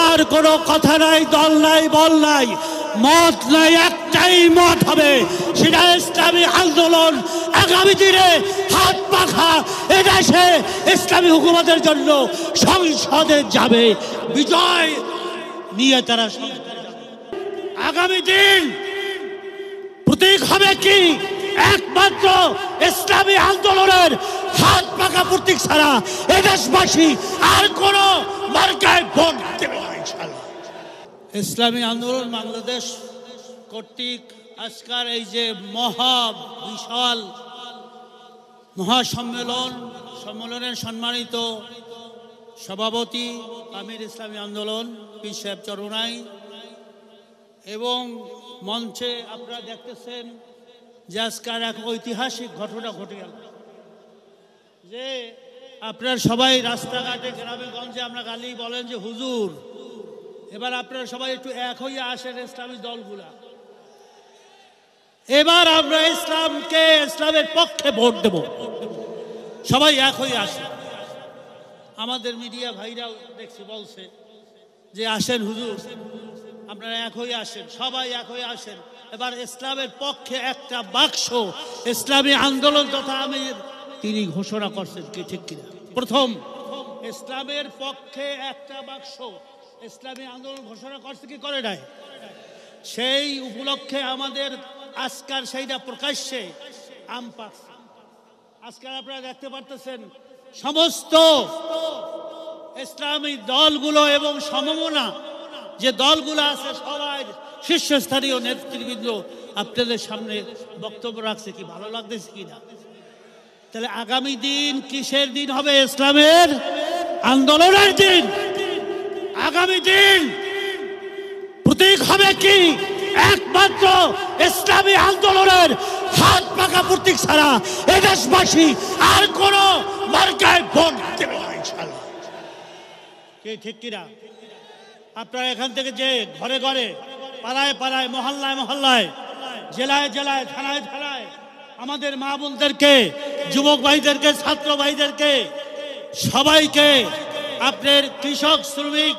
আর কোনো কথা নাই, দল নাই, বল নাই, মত নাই, একটাই মত হবে, সেটা ইসলামী আন্দোলন আগামী দিনে হাত পাখা এদেশে ইসলামী হুকুমতের জন্য সংসদে যাবে, বিজয় নিয়ে তারা আগামী দিন প্রতীক হবে কি? একমাত্র ইসলামী আন্দোলনের হাত পাকা প্রতীক ছাড়া এদেশবাসী আর কোন মার্কায় ভোট দেবে না ইনশাআল্লাহ। ইসলামী আন্দোলন বাংলাদেশ কর্তৃক আজকের এই যে বিশাল সম্মেলনের সম্মানিত সভাপতি আমির ইসলামী আন্দোলন পীর সাহেব চরমনাই, এবং মঞ্চে আপনারা দেখতেছেন যে আজকের এক ঐতিহাসিক ঘটনা ঘটে গেল, যে আপনারা সবাই রাস্তাঘাটে গ্রামে গঞ্জে আমরা গালি বলেন যে হুজুর, এবার আপনারা সবাই একটু এক হয়ে আসেন ইসলামী দলগুলা, এবার আমরা ইসলামের পক্ষে ভোট দেব, সবাই এক হয়ে আসেন। আমাদের মিডিয়া ভাইরাও দেখছি বলছে যে আসেন হুজুর, আপনারা এক হয়ে আসেন, সবাই এক হয়ে আসেন, এবার ইসলামের পক্ষে একটা বাক্স ইসলামী আন্দোলন তথা আমির তিনি ঘোষণা করছেন, কি ঠিক কিনা? প্রথম ইসলামের পক্ষে একটা বাক্স ইসলামী আন্দোলন ঘোষণা করছে, কি করে নাই? সেই উপলক্ষে আমাদের আজকাল সেইটা প্রকাশ্যে আম পাকছে। আজকাল আপনারা দেখতে পারতেছেন সমস্ত ইসলামী দলগুলো এবং সমমনা যে দলগুলো আছে সবাই শীর্ষস্থানীয় নেতৃবৃন্দ আপনাদের সামনে বক্তব্য রাখছে, কি ভালো লাগতেছে কিনা? তাহলে আগামী দিন কিসের দিন হবে? ইসলামের আন্দোলনের দিন। আগামী দিন প্রতীক হবে কি? একমাত্র ইসলামী আন্দোলনের হাত পাকা প্রতীক ছাড়া এদেশবাসী আর কোন মার্কায় ভোট দেবে না ইনশাআল্লাহ। কি ঠিক কিনা? আপনারা এখান থেকে যে ঘরে ঘরে, পাড়ায় পাড়ায়, মহল্লায় মহল্লায়, জেলায় জেলায়, থানায় থানায় আমাদের মা বোনদেরকে, যুবক ভাইদেরকে, ছাত্র ভাইদেরকে, সবাইকে, আপনার কৃষক, শ্রমিক,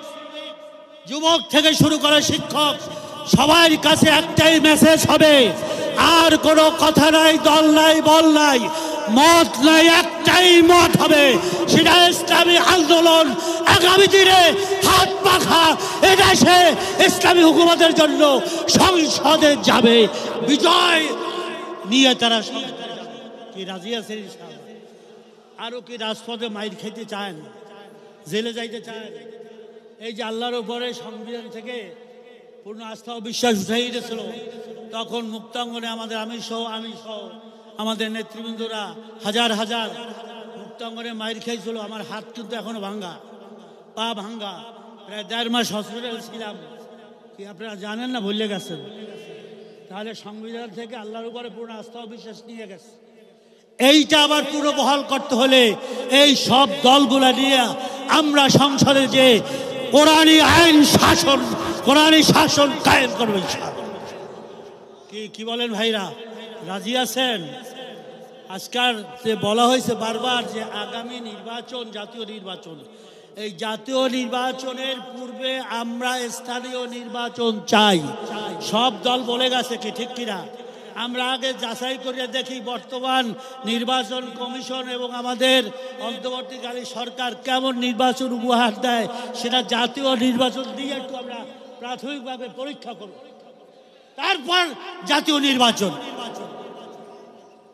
যুবক থেকে শুরু করে শিক্ষক, সবার কাছে একটাই মেসেজ হবে, আর কোনো কথা নাই, দল নাই, বল নাই, মত নাই, একটাই মত হবে, সেটা ইসলামী আন্দোলন আগামী দিনে হাত পাখা এদেশে ইসলামী হুকুমতের জন্য সংসদে যাবে, বিজয় নিয়ে তারা কি রাজি আছে? আরো কি রাজপথে মাইর খেতে চান, জেলে যাইতে চান? এই যে আল্লাহর উপরে সংবিধান থেকে পূর্ণ আস্থা ও বিশ্বাস উঠাই দিয়েছিল, তখন মুক্তাঙ্গনে আমাদের আমি সহ আমাদের নেতৃবৃন্দরা হাজার হাজার মুক্তাঙ্গনে মাইর খেয়েছিল। আমার হাত কিন্তু এখনো ভাঙ্গা, পা ভাঙ্গা, প্রায় 1.5 মাস হসপিটালে ছিলাম। কি আপনারা জানেন না? ভুলে গেছেন? তাহলে সংবিধান থেকে আল্লাহর উপরে পূর্ণ আস্থা ও বিশ্বাস নিয়ে গেছে। এইটা আবার পুরো বহাল করতে হলে এই সব দলগুলা নিয়ে আমরা সংসদে যে কোরআনী আইন শাসন, কোরআনী শাসন কায়েম করবে। কি বলেন ভাইরা? রাজি আছেন? আজকাল যে বলা হয়েছে বারবার যে আগামী নির্বাচন, জাতীয় নির্বাচন, এই জাতীয় নির্বাচনের পূর্বে আমরা স্থানীয় নির্বাচন চাই। সব দল বলে গেছে, কি ঠিক কিনা? আমরা আগে যাচাই করে দেখি বর্তমান নির্বাচন কমিশন এবং আমাদের অন্তর্বর্তীকালীন সরকার কেমন নির্বাচন উপহার দেয়, সেটা জাতীয় নির্বাচন দিয়ে একটু আমরা প্রাথমিকভাবে পরীক্ষা করব, তারপর জাতীয় নির্বাচন।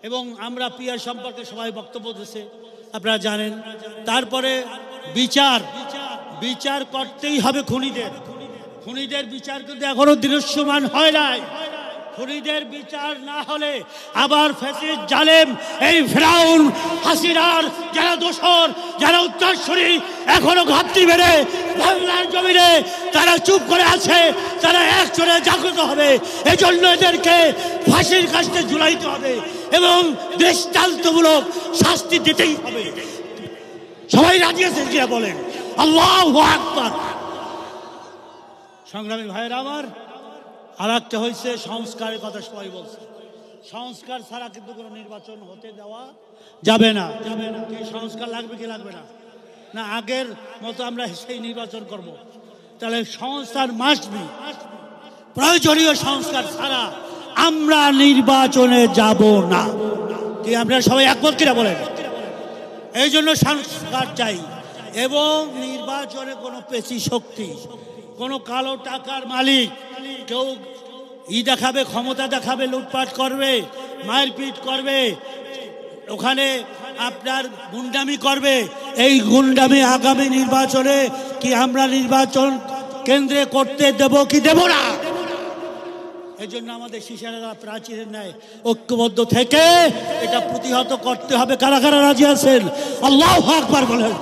এবং আমরা পিয়ার সম্পর্কে সবাই বক্তব্য দিয়েছে, আপনারা জানেন। তারপরে বিচার করতেই হবে খুনিদের বিচার কিন্তু এখনো দৃশ্যমান হয় নাই। খুনিদের বিচার না হলে আবার ফ্যাসিস্ট জালেম এই ফিরাউন হাসিনার যারা দোসর, যারা উত্তরসূরি, এখনো ঘাপটি মেরে বাংলার জমিনে তারা চুপ করে আছে, তারা একজনে জাগ্রত হবে। এজন্য এদেরকে ফাঁসির কাছে ঝুলাইতে হবে এবং দৃষ্টান্তমূলক শাস্তি দিতেই হবে। সবাই রাজি আছেন কিনা বলেন? আল্লাহু আকবার। সংগ্রামী ভাইয়েরা আমার, আর একটা হয়েছে সংস্কারের কথা সবাই বলছে। সংস্কার ছাড়া কিন্তু কোনো নির্বাচন হতে দেওয়া যাবে না। কি সংস্কার লাগবে কি লাগবে না? না আগের মতো আমরা সেই নির্বাচন করব? তাহলে সংস্কার মাসবি, প্রয়োজনীয় সংস্কার ছাড়া আমরা নির্বাচনে যাব না। কি আপনারা সবাই একমত কিনা বলেন? এই জন্য সংস্কার চাই। এবং নির্বাচনে কোনো পেশি শক্তি, কোনো কালো টাকার মালিক কেউ দেখাবে, ক্ষমতা দেখাবে, লুটপাট করবে, মারপিট করবে, ওখানে আপনার গুন্ডামি করবে। এই গুন্ডামি আগামী নির্বাচনে কি আমরা নির্বাচন কেন্দ্রে করতে দেব কি দেব না? এই জন্য আমাদের শিশারা প্রাচীরের ন্যায় ঐক্যবদ্ধ থেকে এটা প্রতিহত করতে হবে। কারা কারা রাজি আছেন? আল্লাহু আকবার বলেন।